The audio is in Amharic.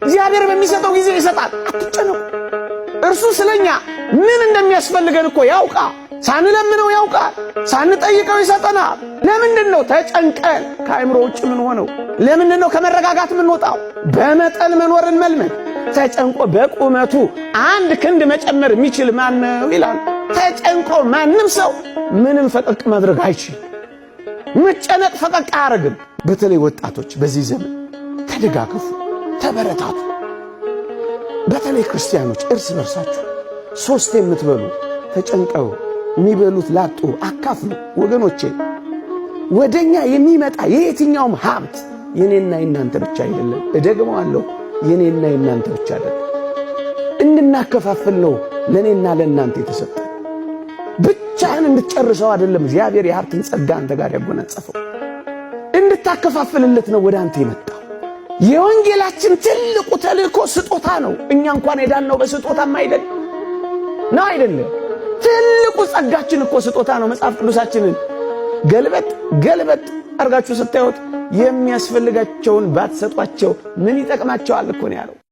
እግዚአብሔር በሚሰጠው ጊዜ ይሰጣል። አትጨነቁ። እርሱ ስለኛ ምን እንደሚያስፈልገን እኮ ያውቃል። ሳንለምነው ያውቃል። ሳንጠይቀው ይሰጠናል። ለምንድነው ተጨንቀን ከአእምሮ ውጭ ምን ሆነው? ለምንድነው ከመረጋጋት ምን ወጣው? በመጠን መኖርን መልመድ። ተጨንቆ በቁመቱ አንድ ክንድ መጨመር የሚችል ማን ነው ይላል። ተጨንቆ ማንም ሰው ምንም ፈቀቅ ማድረግ አይችልም። መጨነቅ ፈቀቅ አያረግም። በተለይ ወጣቶች በዚህ ዘመን ተደጋገፉ፣ ተበረታቱ። በተለይ ክርስቲያኖች እርስ በርሳችሁ ሶስት የምትበሉ ተጨንቀው የሚበሉት ላጡ አካፍሉ። ወገኖቼ ወደኛ የሚመጣ የየትኛውም ሀብት የኔና የናንተ ብቻ አይደለም። እደግመዋለሁ፣ የኔና የናንተ ብቻ አይደለም። እንድናከፋፍል ነው ለኔና ለናንተ የተሰጠ። ብቻህን እንድትጨርሰው አይደለም እግዚአብሔር የሀብትን ጸጋ አንተ ጋር ያጎናጸፈው። እንድታከፋፍልለት ነው ወደ አንተ የመጣው። የወንጌላችን ትልቁ ተልእኮ ስጦታ ነው። እኛ እንኳን የዳነው በስጦታም አይደለም። ትልቁ ጸጋችን እኮ ስጦታ ነው። መጽሐፍ ቅዱሳችንን ገልበጥ አርጋችሁ ስታዩት የሚያስፈልጋቸውን ባትሰጧቸው ምን ይጠቅማቸዋል እኮ ነው ያለው።